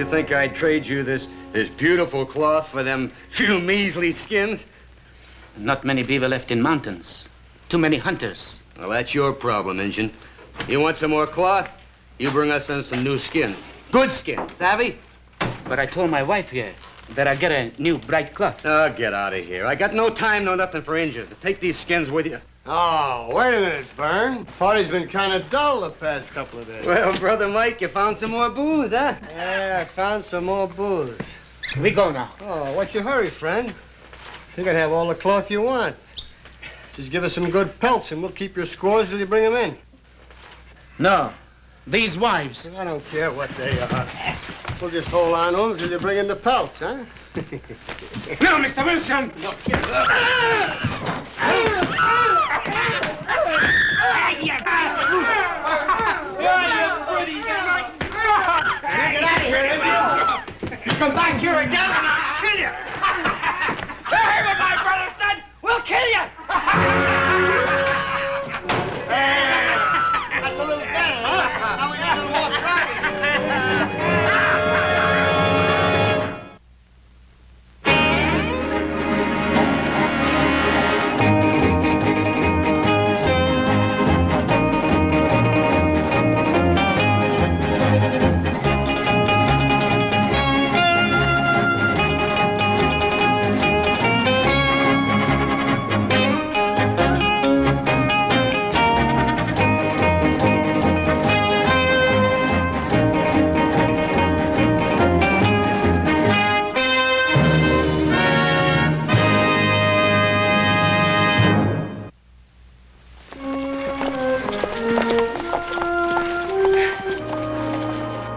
you think I'd trade you this beautiful cloth for them few measly skins? Not many beaver left in mountains. Too many hunters. Well, that's your problem, Injun. You want some more cloth? You bring us in some new skin. Good skin, savvy? But I told my wife here that I get a new bright cloth. Oh, get out of here. I got no time, no nothing for Injun. Take these skins with you. Oh, wait a minute, Vern. Party's been kind of dull the past couple of days. Well, Brother Mike, you found some more booze, huh? Yeah, I found some more booze. We go now. Oh, what's your hurry, friend? You can have all the cloth you want. Just give us some good pelts and we'll keep your scores till you bring them in. No, these wives. I don't care what they are. We'll just hold on to them till you bring in the pelts, huh? No, Mr. Wilson! No, Get out of here, you come back here again and I'll kill you! Hey, with my brother's dead, we'll kill you! That's a little better, huh? Now we got a little more practice.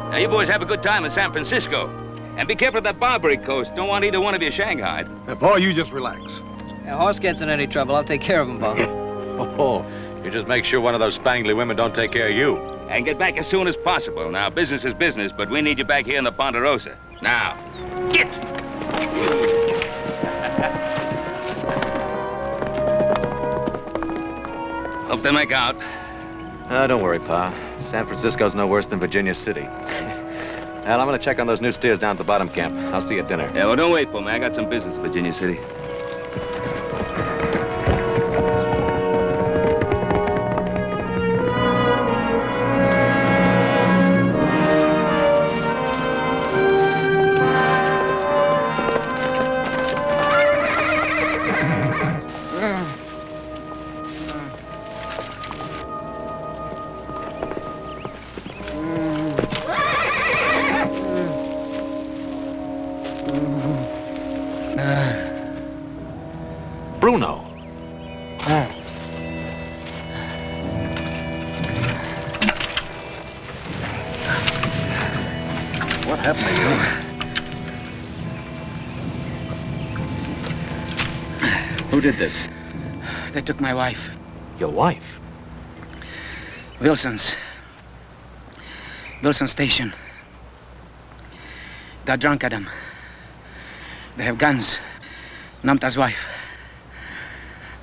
Now, you boys have a good time in San Francisco. And be careful of that Barbary coast. Don't want either one of you shanghaied. Paul, you just relax. If a horse gets in any trouble, I'll take care of him, Bob. Oh, you just make sure one of those spangly women don't take care of you. And get back as soon as possible. Now, business is business, but we need you back here in the Ponderosa. Now, get! Hope they make out. Don't worry, Pa. San Francisco's no worse than Virginia City. Well, I'm gonna check on those new steers down at the bottom camp. I'll see you at dinner. Yeah, well, don't wait for me. I got some business in Virginia City. Bruno. What happened to you? Who did this? They took my wife. Your wife? Wilson Station. They're drunk, Adam. They have guns. Namta's wife.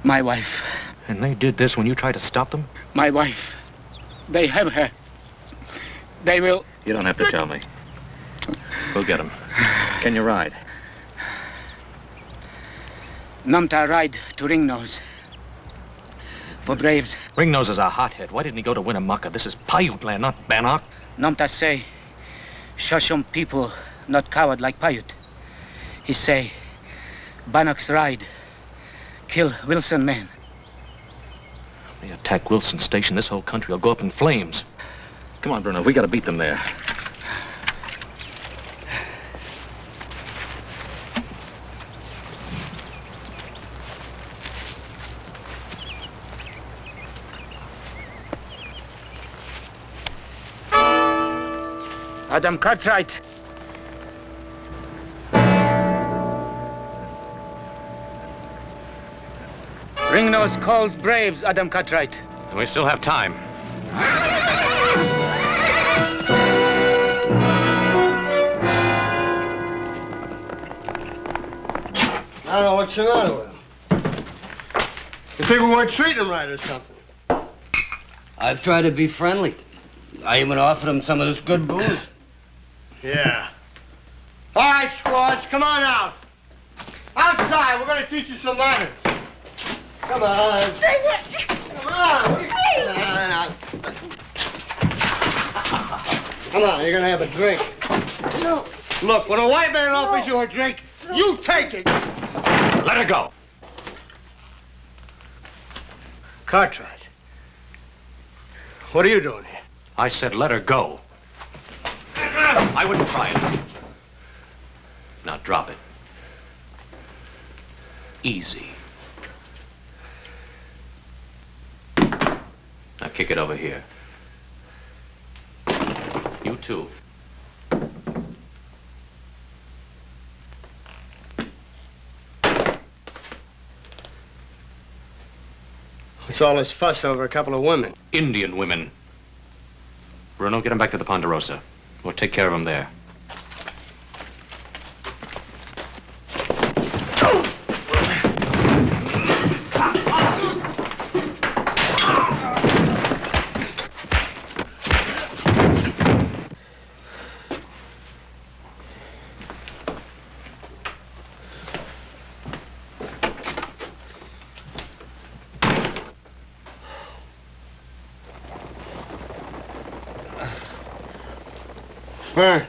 My wife. And they did this when you tried to stop them? My wife. They have her. They will... You don't have to tell me. We'll get them. Can you ride? Namta ride to Ringnose. For Braves. Ringnose is a hothead. Why didn't he go to Winnemucca? This is Paiute land, not Bannock. Namta say, Shoshone people not coward like Paiute. He say, Bannock's ride, kill Wilson men. They attack Wilson Station, this whole country will go up in flames. Come on, Bruno, we gotta beat them there. Adam Cartwright. Ringnose calls Braves, Adam Cartwright. And we still have time. I don't know what's the matter with him. You think we weren't treating him right or something? I've tried to be friendly. I even offered him some of this good booze. Yeah. All right, squads, come on out. Outside, we're going to teach you some manners. Come on. Come on. Come on, you're going to have a drink. No. Look, when a white man offers you a drink, you take it. Let her go. Cartwright, what are you doing here? I said let her go. I wouldn't try it. Now drop it. Easy. Now kick it over here. You too. What's all this fuss over a couple of women? Indian women. Bruno, get him back to the Ponderosa. We'll take care of him there. Burn.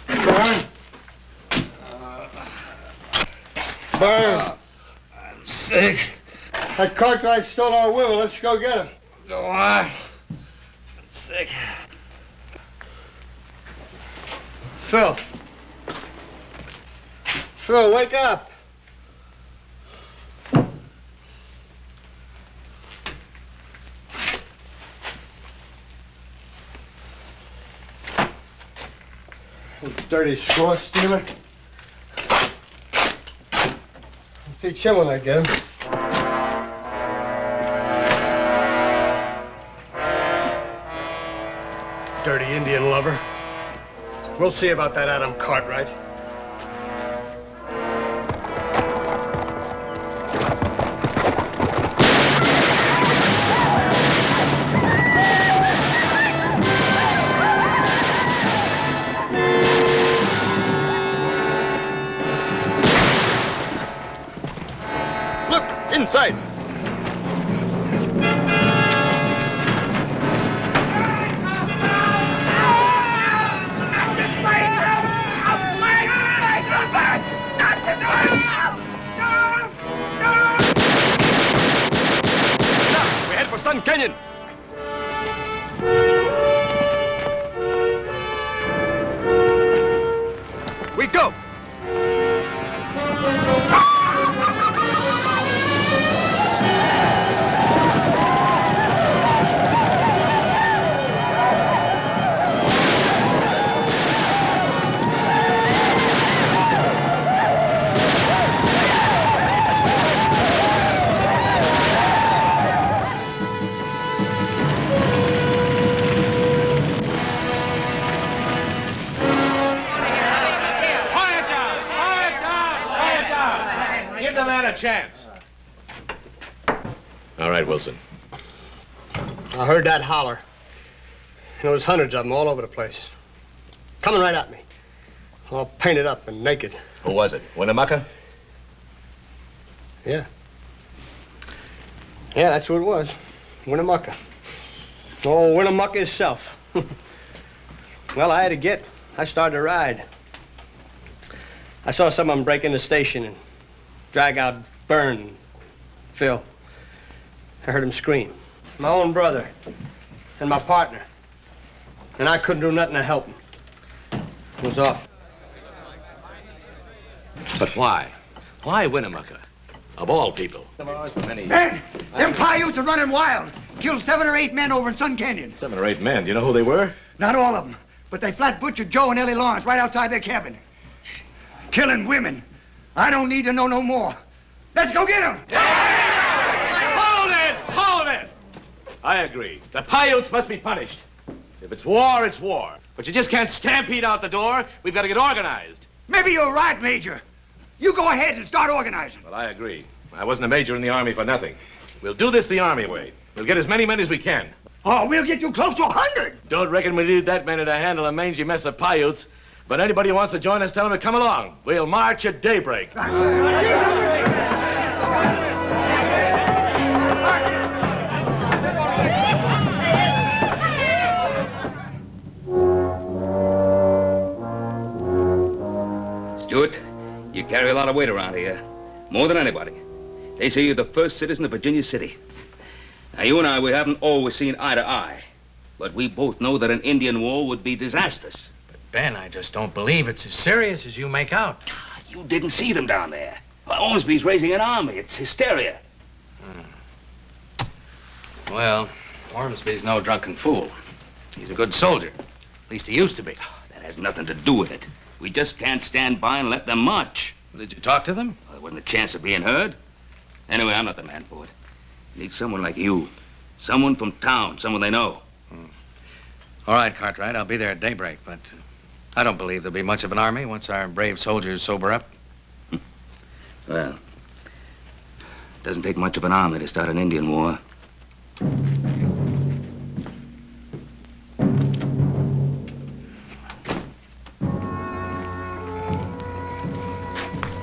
Burn. Burn. I'm sick. That Cartwright stole our women. Let's go get him. Go on. I'm sick. Phil. Phil, wake up. Dirty score stealer. I'll teach him when I get him. Dirty Indian lover. We'll see about that Adam Cartwright. Inside. We head for Sun Canyon. We go. Chance. All right, Wilson. I heard that holler. There was hundreds of them all over the place. Coming right at me. All painted up and naked. Who was it? Winnemucca? Yeah. Yeah, that's who it was. Winnemucca. Oh, Winnemucca himself. Well, I had to get. I started to ride. I saw some of them break in the station and drag out Byrne and Phil. I heard him scream. My own brother and my partner. And I couldn't do nothing to help him. It was off. But why? Why Winnemucca? Of all people. Man, them Paiutes are running wild. Killed 7 or 8 men over in Sun Canyon. 7 or 8 men. Do you know who they were? Not all of them, but they flat butchered Joe and Ellie Lawrence right outside their cabin. Killing women. I don't need to know no more. Let's go get them! Hold it! Hold it! I agree. The Paiutes must be punished. If it's war, it's war. But you just can't stampede out the door. We've got to get organized. Maybe you're right, Major. You go ahead and start organizing. Well, I agree. I wasn't a major in the Army for nothing. We'll do this the Army way. We'll get as many men as we can. Oh, we'll get you close to 100. Don't reckon we need that many to handle a mangy mess of Paiutes. But anybody who wants to join us, tell them to come along. We'll march at daybreak. Stuart, you carry a lot of weight around here. More than anybody. They say you're the first citizen of Virginia City. Now, you and I, we haven't always seen eye to eye. But we both know that an Indian war would be disastrous. But, Ben, I just don't believe it's as serious as you make out. You didn't see them down there. Well, Ormsby's raising an army. It's hysteria. Well, Ormsby's no drunken fool. He's a good soldier. At least he used to be. That has nothing to do with it. We just can't stand by and let them march. Did you talk to them? Well, there wasn't a chance of being heard. Anyway, I'm not the man for it. Need someone like you. Someone from town, someone they know. All right, Cartwright, I'll be there at daybreak, but I don't believe there'll be much of an army once our brave soldiers sober up. Well, it doesn't take much of an army to start an Indian war.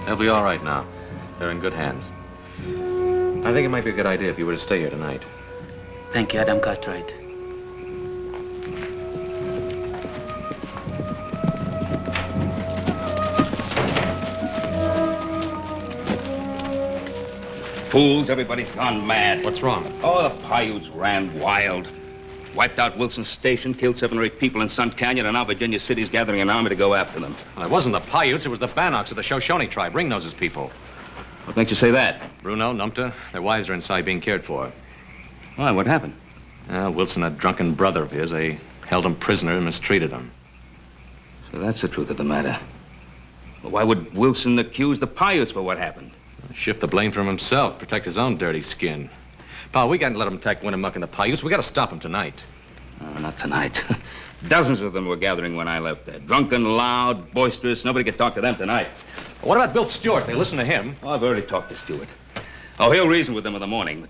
They'll be all right now. They're in good hands. I think it might be a good idea if you were to stay here tonight. Thank you, Adam Cartwright. Fools, everybody's gone mad. What's wrong? Oh, the Paiutes ran wild. Wiped out Wilson's station, killed 7 or 8 people in Sun Canyon, and now Virginia City's gathering an army to go after them. Well, it wasn't the Paiutes, it was the Bannocks of the Shoshone tribe, Ringnose's people. What makes you say that? Bruno, Numta, their wives are inside being cared for. Why, what happened? Wilson, a drunken brother of his, they held him prisoner and mistreated him. So that's the truth of the matter. Well, why would Wilson accuse the Paiutes for what happened? Shift the blame from himself, protect his own dirty skin. Pa, we can't let him attack Winnemucca and the Paiutes. We got to stop him tonight. Not tonight. Dozens of them were gathering when I left there. Drunken, loud, boisterous. Nobody could talk to them tonight. What about Bill Stewart? They listen to him. Oh, I've already talked to Stewart. Oh, he'll reason with them in the morning, but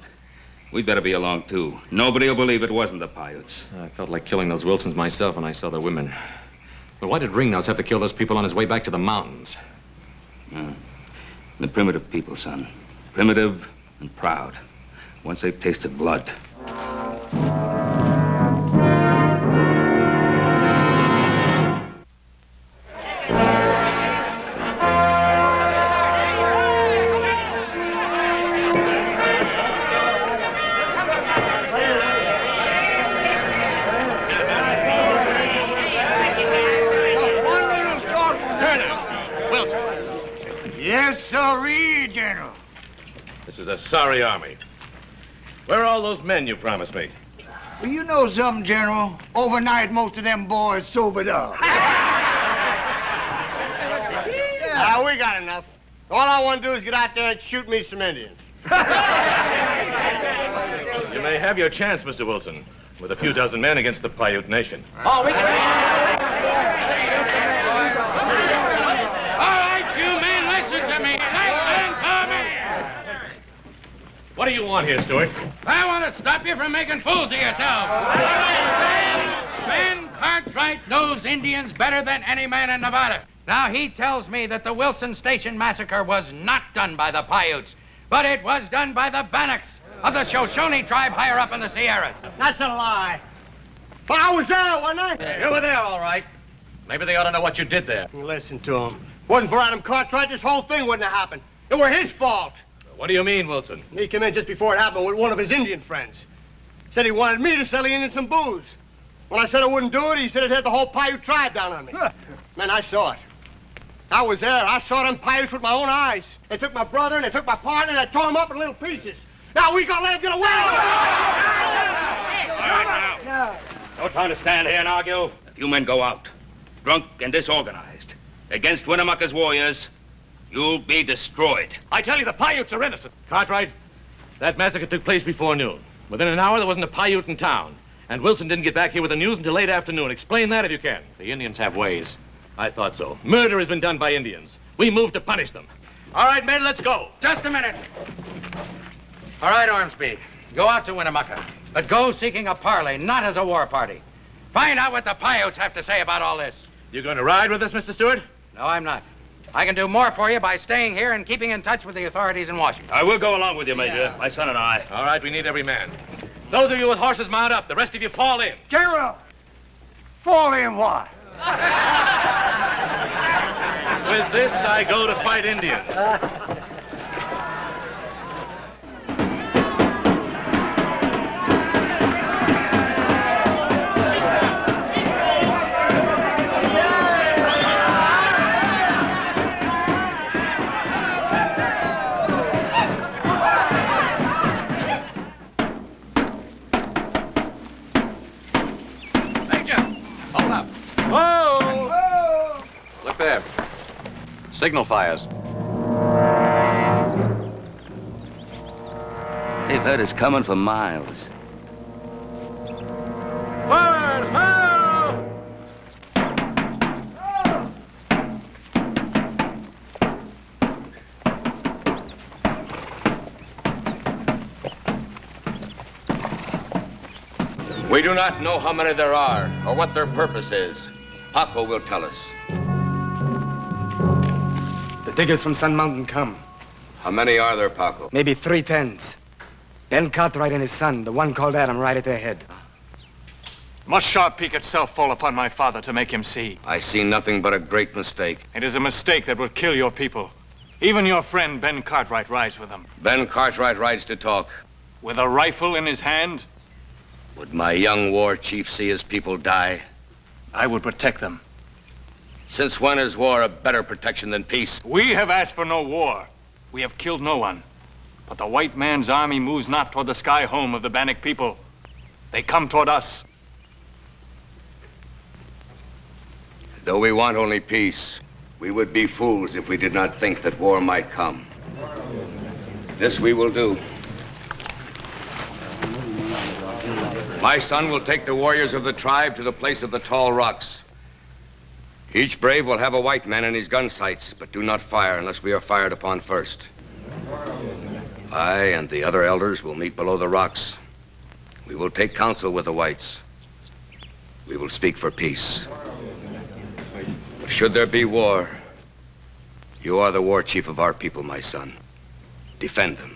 we'd better be along, too. Nobody will believe it wasn't the Paiutes. I felt like killing those Wilsons myself when I saw the women. But why did Ringnose have to kill those people on his way back to the mountains? The primitive people, son. Primitive and proud. Once they've tasted blood. Yes, sirree, General. This is a sorry army. Where are all those men you promised me? Well, you know something, General? Overnight, most of them boys sobered up. We got enough. All I want to do is get out there and shoot me some Indians. You may have your chance, Mr. Wilson, with a few dozen men against the Paiute nation. Oh, we can... What do you want here, Stewart? I want to stop you from making fools of yourselves. Ben Cartwright knows Indians better than any man in Nevada. Now, he tells me that the Wilson Station massacre was not done by the Paiutes, but it was done by the Bannocks of the Shoshone tribe higher up in the Sierras. That's a lie. But I was there, wasn't I? You were there, all right. Maybe they ought to know what you did there. Listen to him. Wasn't for Adam Cartwright, this whole thing wouldn't have happened. It were his fault. What do you mean, Wilson? He came in just before it happened with one of his Indian friends. Said he wanted me to sell the Indians some booze. When I said I wouldn't do it, he said it had the whole Paiute tribe down on me. Man, I saw it. I was there. I saw them Paiutes with my own eyes. They took my brother and they took my partner and they tore him up in little pieces. Now we gotta let him get away. All right, now. No time to stand here and argue. If you men go out, drunk and disorganized, against Winnemucca's warriors, you'll be destroyed. I tell you, the Paiutes are innocent. Cartwright, that massacre took place before noon. Within an hour, there wasn't a Paiute in town. And Wilson didn't get back here with the news until late afternoon. Explain that if you can. The Indians have ways. I thought so. Murder has been done by Indians. We moved to punish them. All right, men, let's go. Just a minute. All right, Ormsby. Go out to Winnemucca. but go seeking a parley, not as a war party. Find out what the Paiutes have to say about all this. You going to ride with us, Mr. Stewart? No, I'm not. I can do more for you by staying here and keeping in touch with the authorities in Washington. I will go along with you, Major. My son and I. All right, we need every man. Those of you with horses, mount up. The rest of you fall in. Gabriel! Fall in what? With this, I go to fight Indians. There. Signal fires. They've heard us coming for miles. Forward, ho! We do not know how many there are or what their purpose is. Paco will tell us. The diggers from Sun Mountain come. How many are there, Paco? Maybe 3 tens. Ben Cartwright and his son, the one called Adam, right at their head. Must Sharp Peak itself fall upon my father to make him see? I see nothing but a great mistake. It is a mistake that will kill your people. Even your friend Ben Cartwright rides with them. Ben Cartwright rides to talk. With a rifle in his hand? Would my young war chief see his people die? I would protect them. Since when is war a better protection than peace? We have asked for no war. We have killed no one. But the white man's army moves not toward the sky home of the Bannock people. They come toward us. Though we want only peace, we would be fools if we did not think that war might come. This we will do. My son will take the warriors of the tribe to the place of the tall rocks. Each brave will have a white man in his gun sights, but do not fire unless we are fired upon first. I and the other elders will meet below the rocks. We will take counsel with the whites. We will speak for peace. But should there be war, you are the war chief of our people, my son. Defend them.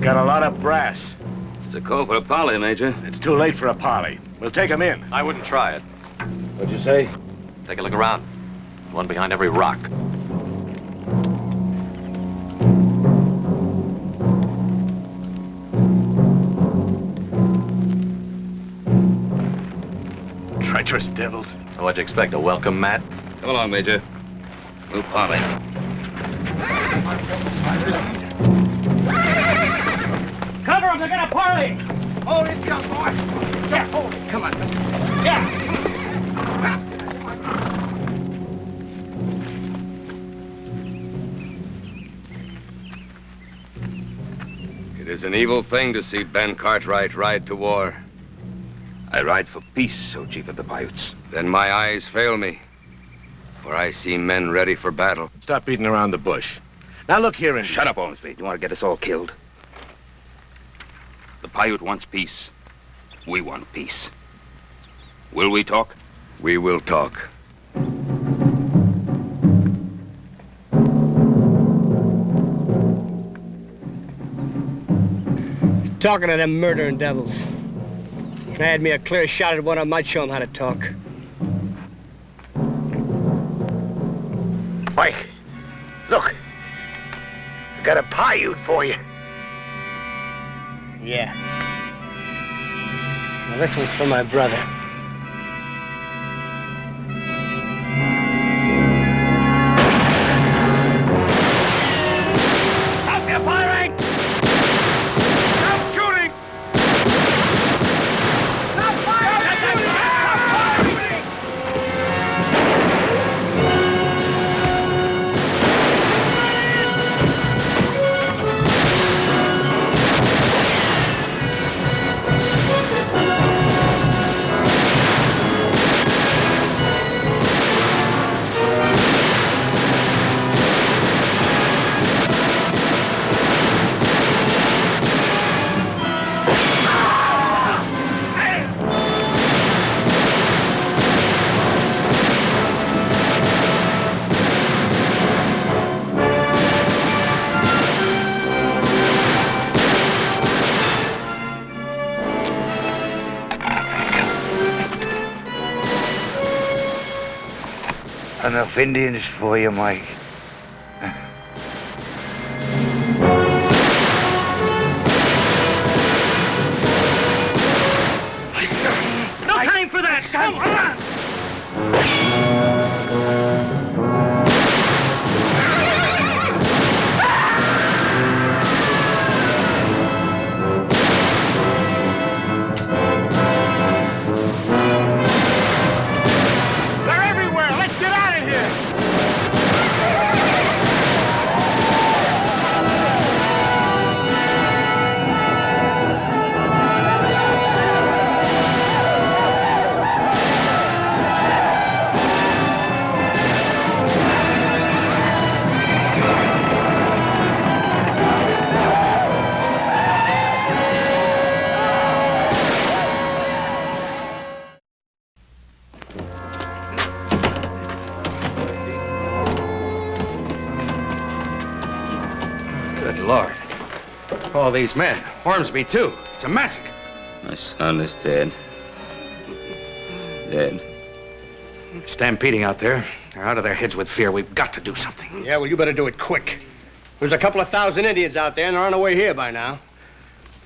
Got a lot of brass. It's a call for a parley, Major. It's too late for a parley. We'll take him in. I wouldn't try it. What'd you say? Take a look around. One behind every rock. Treacherous devils. What'd you expect, a welcome mat? Come along, Major. We'll parley. Cover him, they're gonna parley! Hold it, young boy. Yeah, hold it. Come on, listen. Yeah. It is an evil thing to see Ben Cartwright ride to war. I ride for peace, O Chief of the Paiutes. Then my eyes fail me, for I see men ready for battle. Stop beating around the bush. Now look here, Indian. Shut up, Ormsby. You want to get us all killed? The Paiute wants peace. We want peace. Will we talk? We will talk. Talking to them murdering devils. If they had me a clear shot at one, I might show them how to talk. Mike, look. I got a Paiute for you. Yeah. Well, this one's for my brother. Stop your firing! Stop shooting! Stop firing! Stop firing! Enough Indians for you, Mike. My son! No time for that! Come on! They're everywhere! Let's get out of here! Good Lord. All these men. Ormsby, too. It's a massacre. My son is dead. Dead. Stampeding out there. They're out of their heads with fear. We've got to do something. Yeah, well, you better do it quick. There's a couple of thousand Indians out there, and they're on their way here by now.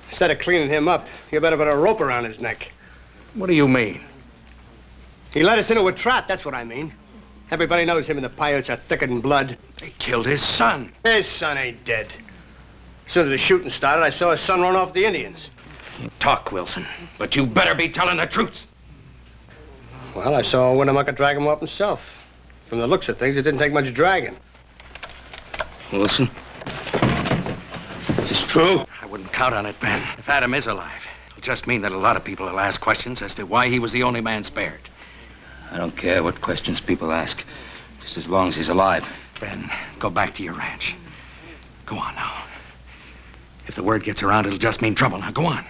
Instead of cleaning him up, you better put a rope around his neck. What do you mean? He led us into a trap, that's what I mean. Everybody knows him and the Paiutes are thicker than blood. They killed his son. His son ain't dead. As soon as the shooting started, I saw his son run off the Indians. You talk, Wilson, but you better be telling the truth. Well, I saw Winnemucca drag him off himself. From the looks of things, it didn't take much dragging. Wilson? Is this true? I wouldn't count on it, Ben. If Adam is alive, it'll just mean that a lot of people will ask questions as to why he was the only man spared. I don't care what questions people ask, just as long as he's alive. Ben, go back to your ranch. Go on now. If the word gets around, it'll just mean trouble. Now, go on.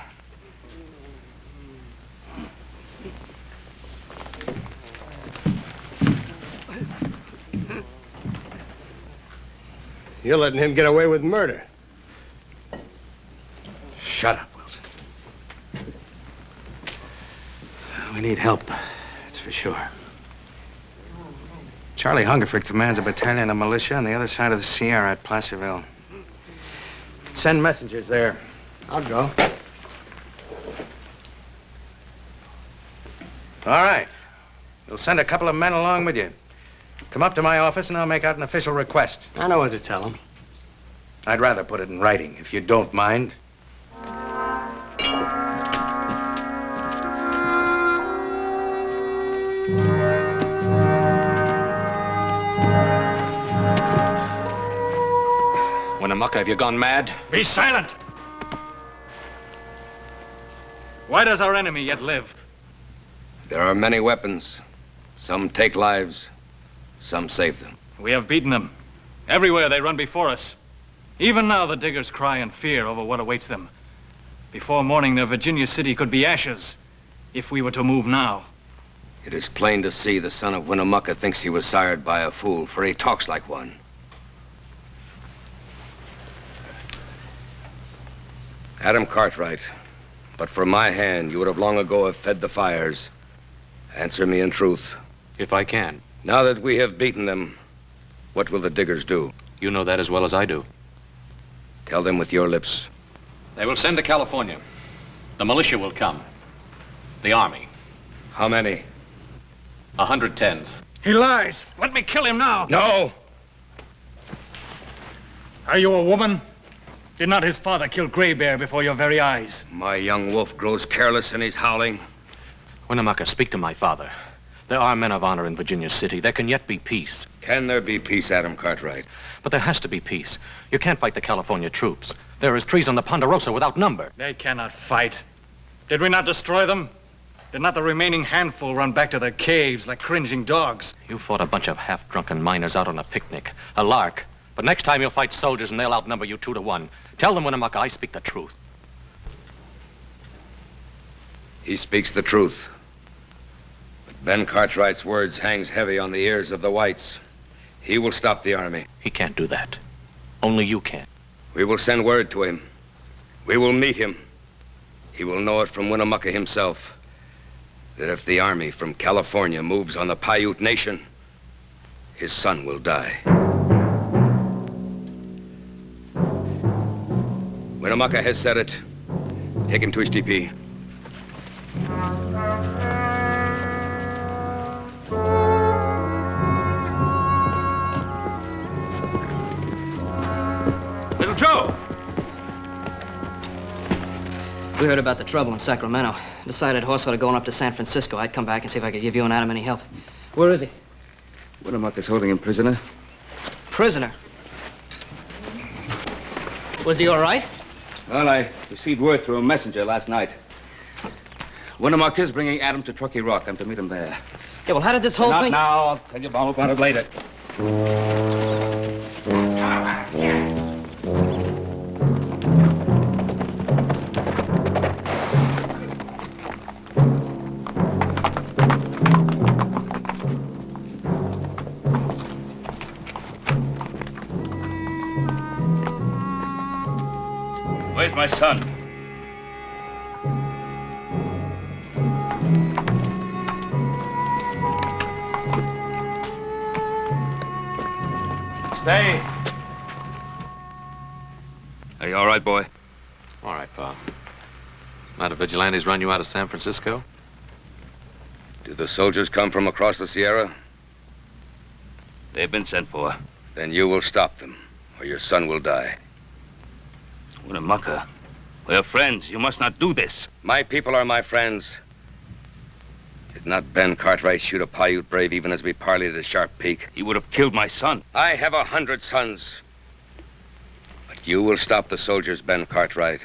You're letting him get away with murder. Shut up, Wilson. We need help, that's for sure. Charlie Hungerford commands a battalion of militia on the other side of the Sierra at Placerville. Send messengers there. I'll go. All right. You'll send a couple of men along with you. Come up to my office and I'll make out an official request. I know what to tell him. I'd rather put it in writing, if you don't mind. Winnemucca, have you gone mad? Be silent! Why does our enemy yet live? There are many weapons. Some take lives, some save them. We have beaten them. Everywhere they run before us. Even now the diggers cry in fear over what awaits them. Before morning, their Virginia city could be ashes if we were to move now. It is plain to see the son of Winnemucca thinks he was sired by a fool, for he talks like one. Adam Cartwright, but for my hand, you would have long ago have fed the fires. Answer me in truth. If I can. Now that we have beaten them, what will the diggers do? You know that as well as I do. Tell them with your lips. They will send to California. The militia will come. The army. How many? 110s. He lies. Let me kill him now. No! Are you a woman? Did not his father kill Gray Bear before your very eyes? My young wolf grows careless and he's howling. Winnemucca, speak to my father. There are men of honor in Virginia City. There can yet be peace. Can there be peace, Adam Cartwright? But there has to be peace. You can't fight the California troops. There is treason on the Ponderosa without number. They cannot fight. Did we not destroy them? Did not the remaining handful run back to their caves like cringing dogs? You fought a bunch of half-drunken miners out on a picnic. A lark. But next time you'll fight soldiers and they'll outnumber you 2 to 1. Tell them, Winnemucca, I speak the truth. He speaks the truth. But Ben Cartwright's words hangs heavy on the ears of the whites. He will stop the army. He can't do that. Only you can. We will send word to him. We will meet him. He will know it from Winnemucca himself that if the army from California moves on the Paiute nation, his son will die. Winnemucca has said it. Take him to his TP. Little Joe! We heard about the trouble in Sacramento. Decided horse ought to going up to San Francisco. I'd come back and see if I could give you and Adam any help. Where is he? Winnemucca's holding him prisoner. Prisoner? Was he all right? Well, I received word through a messenger last night. Winnemucca's bringing Adam to Truckee Rock. I'm to meet him there. Yeah, well, how did this whole Not thing... now. I'll tell you all about it later. Where's my son? Stay. Are you all right, boy? All right, Pa. Might have vigilantes run you out of San Francisco? Did the soldiers come from across the Sierra? They've been sent for. Then you will stop them, or your son will die. Winnemucca, we're friends. You must not do this. My people are my friends. Did not Ben Cartwright shoot a Paiute brave even as we parleyed at Sharp Peak? He would have killed my son. I have 100 sons. But you will stop the soldiers, Ben Cartwright,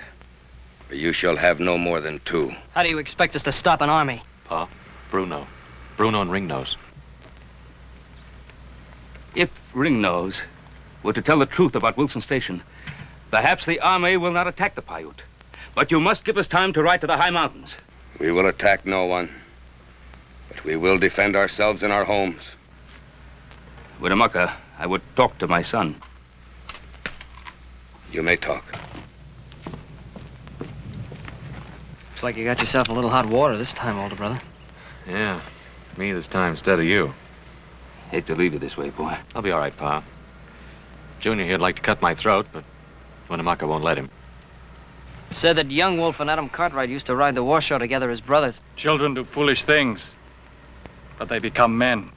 or you shall have no more than 2. How do you expect us to stop an army? Pa, Bruno. Bruno and Ringnose. If Ringnose were to tell the truth about Wilson Station, perhaps the army will not attack the Paiute. But you must give us time to ride to the high mountains. We will attack no one. But we will defend ourselves in our homes. Winnemucca, I would talk to my son. You may talk. Looks like you got yourself a little hot water this time, older brother. Yeah, me this time instead of you. Hate to leave you this way, boy. I'll be all right, Pa. Junior here'd like to cut my throat, but Winnemucca won't let him. Said that young Wolf and Adam Cartwright used to ride the war show together as brothers. Children do foolish things, but they become men.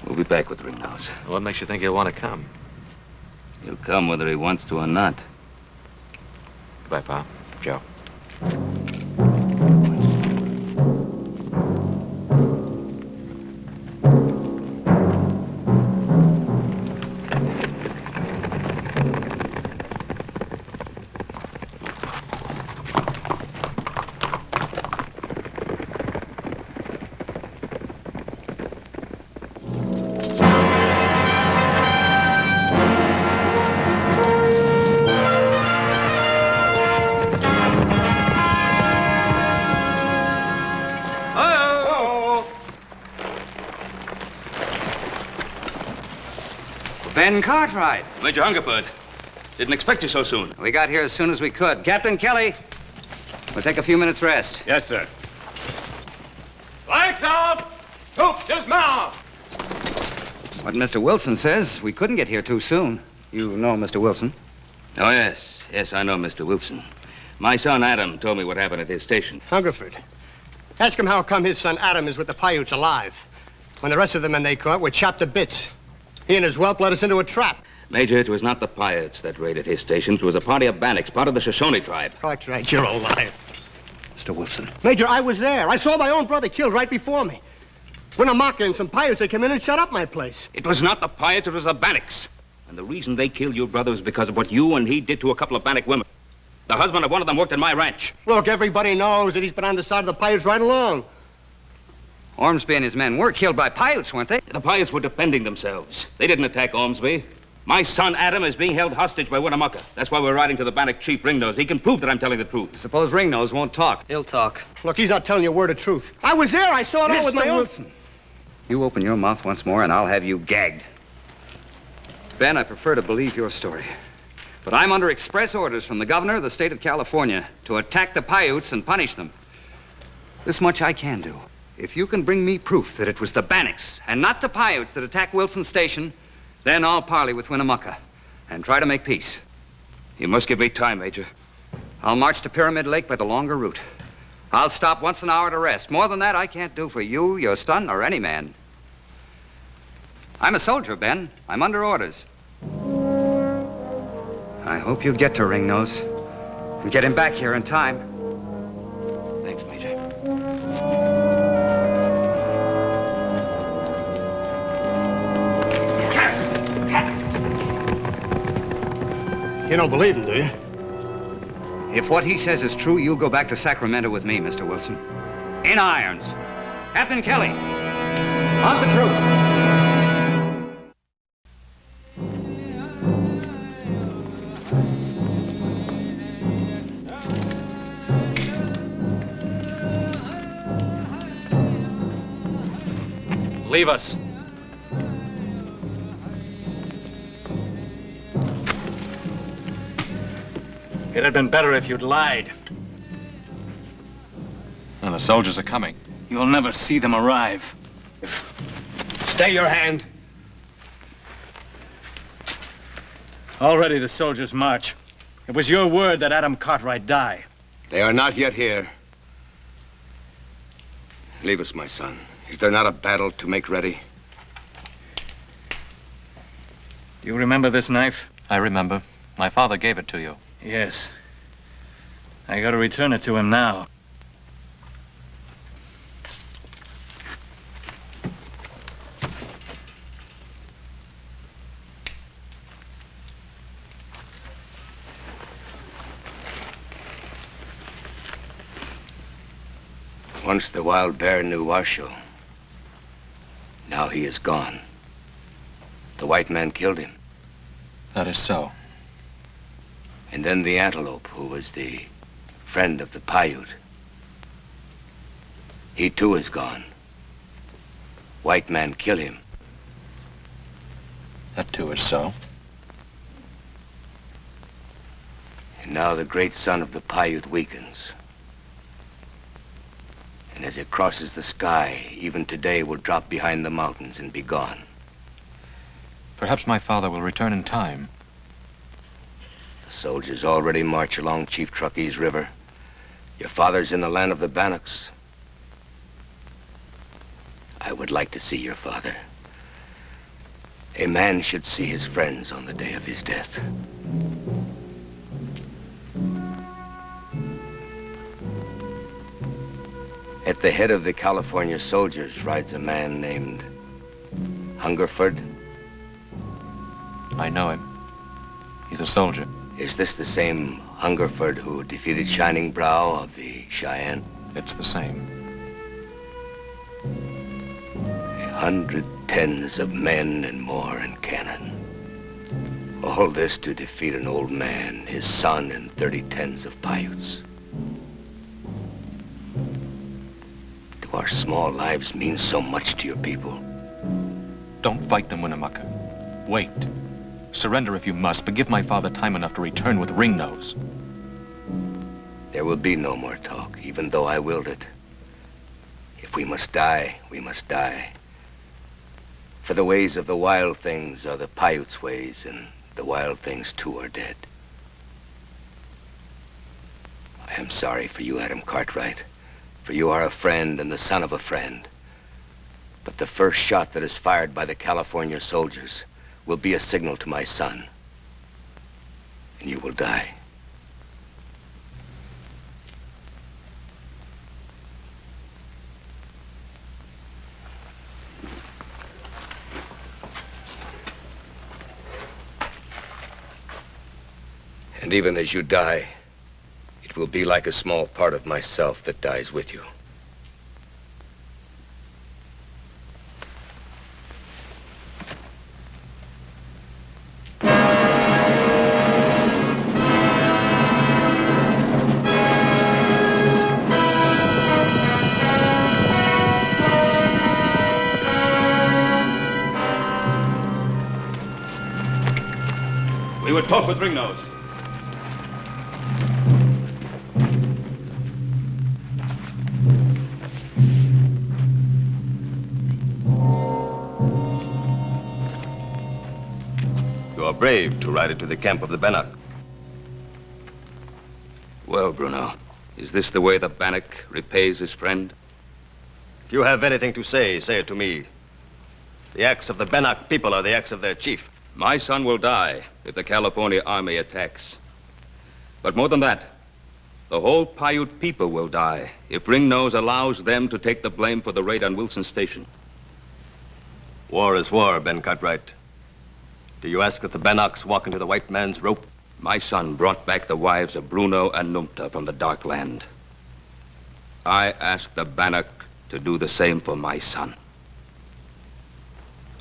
We'll be back with Ringnose. What makes you think he'll want to come? He'll come whether he wants to or not. Goodbye, Pa. Joe. Ben Cartwright. Major Hungerford. Didn't expect you so soon. We got here as soon as we could. Captain Kelly, we'll take a few minutes rest. Yes, sir. Lights out! Troops, dismount! What Mr. Wilson says, we couldn't get here too soon. You know Mr. Wilson? Oh, yes. Yes, I know Mr. Wilson. My son Adam told me what happened at his station. Hungerford, ask him how come his son Adam is with the Paiutes alive, when the rest of the men they caught were chopped to bits. He and his whelp led us into a trap. Major, it was not the Paiutes that raided his station. It was a party of Bannocks, part of the Shoshone tribe. Cartwright, you're a liar. Mr. Wilson. Major, I was there. I saw my own brother killed right before me. Winnemucca and some Paiutes, they came in and shut up my place. It was not the Paiutes, it was the Bannocks. And the reason they killed your brother was because of what you and he did to a couple of Bannock women. The husband of one of them worked at my ranch. Look, everybody knows that he's been on the side of the Paiutes right along. Ormsby and his men were killed by Paiutes, weren't they? The Paiutes were defending themselves. They didn't attack Ormsby. My son Adam is being held hostage by Winnemucca. That's why we're riding to the Bannock chief, Ringnose. He can prove that I'm telling the truth. Suppose Ringnose won't talk. He'll talk. Look, he's not telling you a word of truth. I was there. I saw it all with my own... Wilson. You open your mouth once more and I'll have you gagged. Ben, I prefer to believe your story. But I'm under express orders from the governor of the state of California to attack the Paiutes and punish them. This much I can do. If you can bring me proof that it was the Bannocks and not the Paiutes that attacked Wilson Station, then I'll parley with Winnemucca and try to make peace. You must give me time, Major. I'll march to Pyramid Lake by the longer route. I'll stop once an hour to rest. More than that, I can't do for you, your son, or any man. I'm a soldier, Ben. I'm under orders. I hope you get to Ringnose and get him back here in time. Thanks, Major. You don't believe him, do you? If what he says is true, you'll go back to Sacramento with me, Mr. Wilson. In irons. Captain Kelly, on the truth. Leave us. It had been better if you'd lied. And the soldiers are coming. You'll never see them arrive. Stay your hand. Already the soldiers march. It was your word that Adam Cartwright die. They are not yet here. Leave us, my son. Is there not a battle to make ready? Do you remember this knife? I remember. My father gave it to you. Yes. I gotta return it to him now. Once the wild bear knew Washoe. Now he is gone. The white man killed him. That is so. And then the antelope, who was the friend of the Paiute. He too is gone. White man kill him. That too is so. And now the great sun of the Paiute weakens. And as it crosses the sky, even today will drop behind the mountains and be gone. Perhaps my father will return in time. The soldiers already march along Chief Truckee's River. Your father's in the land of the Bannocks. I would like to see your father. A man should see his friends on the day of his death. At the head of the California soldiers rides a man named Hungerford. I know him. He's a soldier. Is this the same Hungerford who defeated Shining Brow of the Cheyenne? It's the same. 100 tens of men and more and cannon. All this to defeat an old man, his son, and 30 tens of Paiutes. Do our small lives mean so much to your people? Don't fight them, Winnemucca. Wait. Surrender if you must, but give my father time enough to return with Ringnose. There will be no more talk, even though I willed it. If we must die, we must die. For the ways of the wild things are the Paiutes' ways, and the wild things too are dead. I am sorry for you, Adam Cartwright, for you are a friend and the son of a friend. But the first shot that is fired by the California soldiers will be a signal to my son, and you will die. And even as you die, it will be like a small part of myself that dies with you. We would talk with Ringnose. brave to ride into the camp of the Bannock. Well, Bruno, is this the way the Bannock repays his friend? If you have anything to say, say it to me. The acts of the Bannock people are the acts of their chief. My son will die if the California army attacks. But more than that, the whole Paiute people will die if Ringnose allows them to take the blame for the raid on Wilson Station. War is war, Ben Cartwright. Do you ask that the Bannocks walk into the white man's rope? My son brought back the wives of Bruno and Numta from the Dark Land. I ask the Bannock to do the same for my son.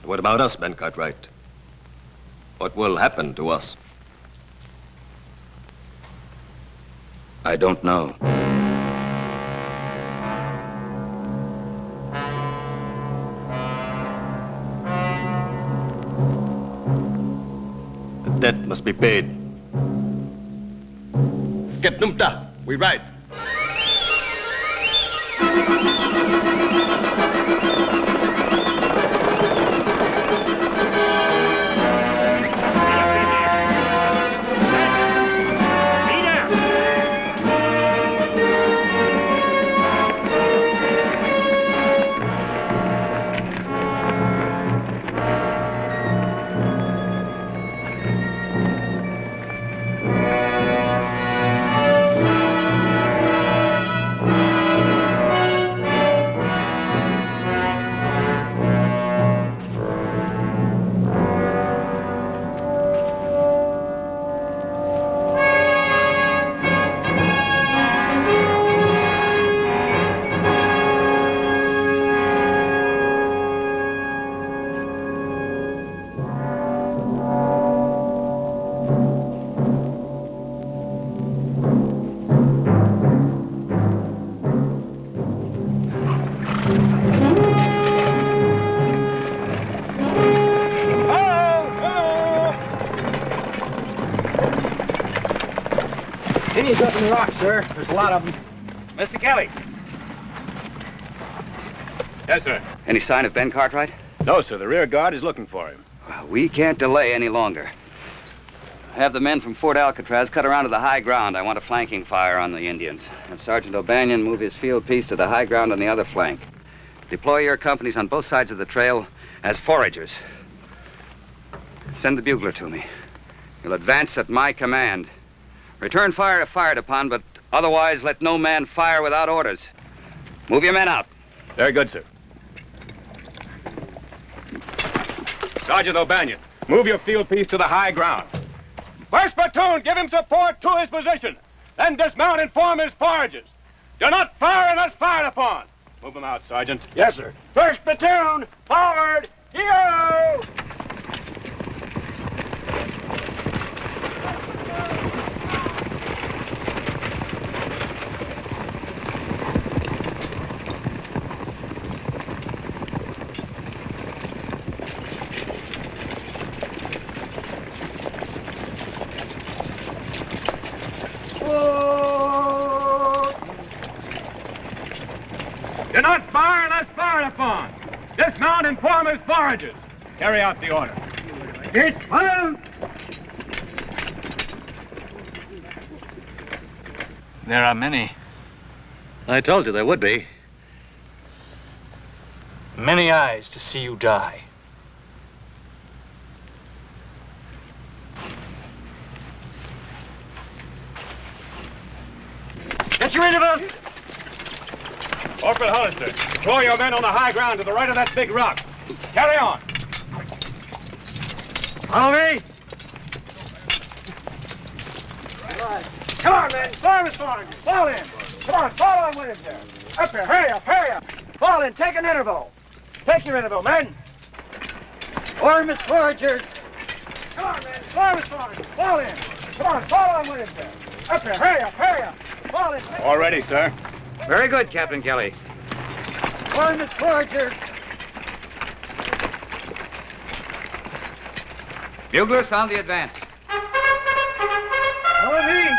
What about us, Ben Cartwright? What will happen to us? I don't know. The debt must be paid. Get Numta. We ride. Indians up in the rocks, sir. There's a lot of them. Mr. Kelly. Yes, sir. Any sign of Ben Cartwright? No, sir. The rear guard is looking for him. Well, we can't delay any longer. Have the men from Fort Alcatraz cut around to the high ground. I want a flanking fire on the Indians. Have Sergeant O'Banion move his field piece to the high ground on the other flank. Deploy your companies on both sides of the trail as foragers. Send the bugler to me. You'll advance at my command. Return fire if fired upon, but otherwise let no man fire without orders. Move your men out. Very good, sir. Sergeant O'Banion, move your field piece to the high ground. First platoon, give him support to his position. Then dismount and form his foragers. Do not fire unless fired upon. Move them out, Sergeant. Yes, sir. First platoon, forward, yo! Do not fire unless fired upon. Dismount and form as foragers. Carry out the order. It's fire! There are many. I told you there would be. Many eyes to see you die. Get your interval! Corporal Hollister, deploy your men on the high ground to the right of that big rock. Carry on. Follow me! Come on, men! Form is forward! Fall in! Come on, fall on with him there! Up here! Hurry up! Hurry up! Fall in! Take an interval! Take your interval, men! Form is foragers! Come on, men! Form is forward! Fall in! Come on, fall on with him there! Up here! Hurry up! Hurry up! Fall in! All ready, sir. Very good, Captain Kelly. Form is foragers! Bugler, sound the advance. Follow me!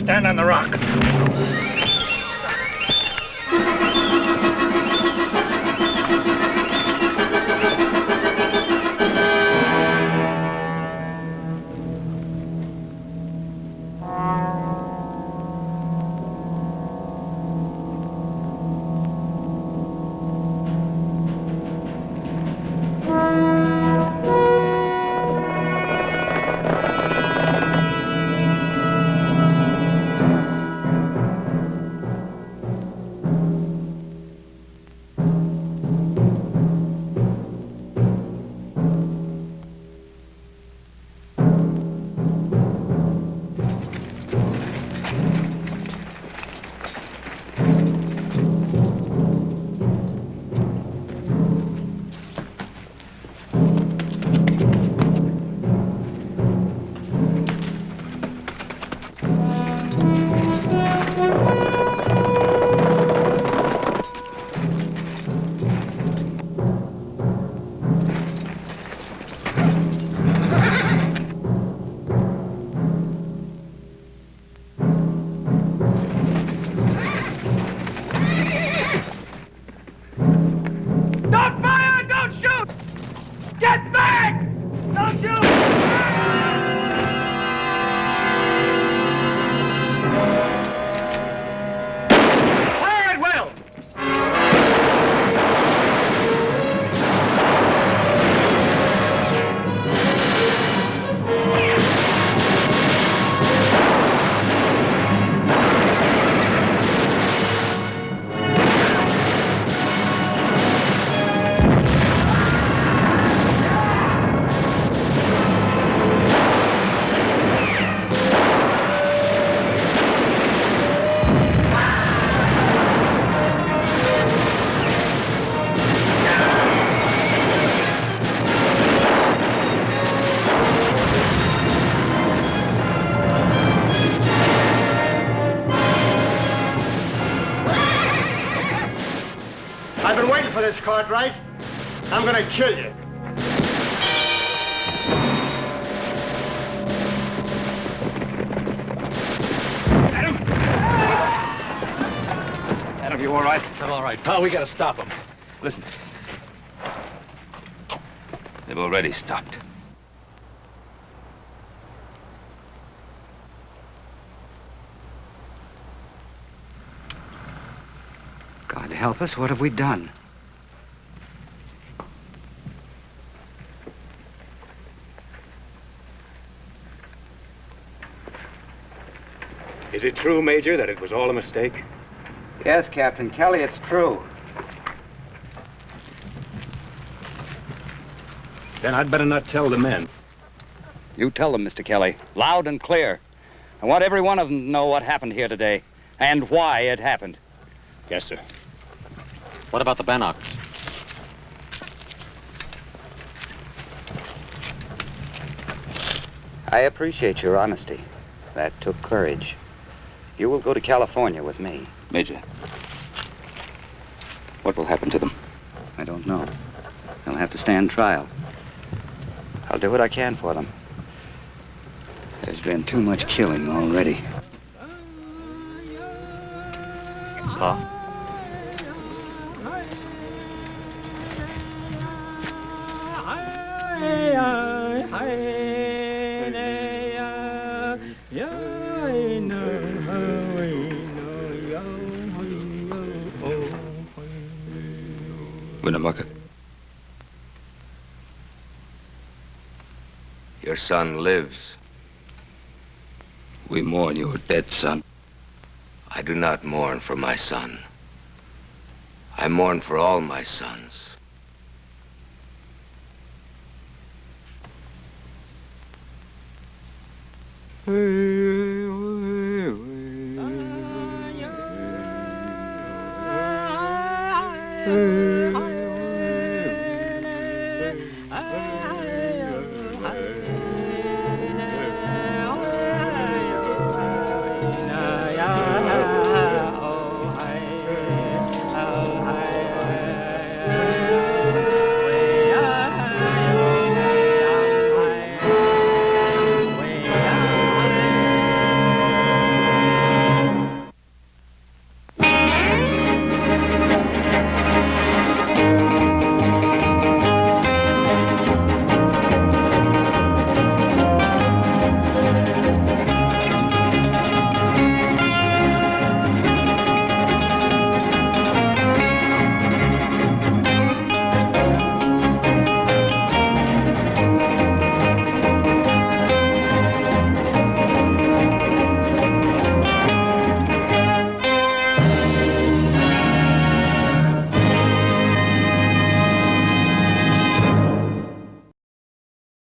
Stand on the rock. I've been waiting for this, Cartwright. I'm gonna kill you. Adam, you all right? I'm all right, pal. We gotta stop him. Listen. They've already stopped. God help us, what have we done? Is it true, Major, that it was all a mistake? Yes, Captain Kelly, it's true. Then I'd better not tell the men. You tell them, Mr. Kelly, loud and clear. I want every one of them to know what happened here today and why it happened. Yes, sir. What about the Bannocks? I appreciate your honesty. That took courage. You will go to California with me. Major, what will happen to them? I don't know. They'll have to stand trial. I'll do what I can for them. There's been too much killing already. Pa? Winnemucca. Your son lives. We mourn your dead son. I do not mourn for my son. I mourn for all my sons.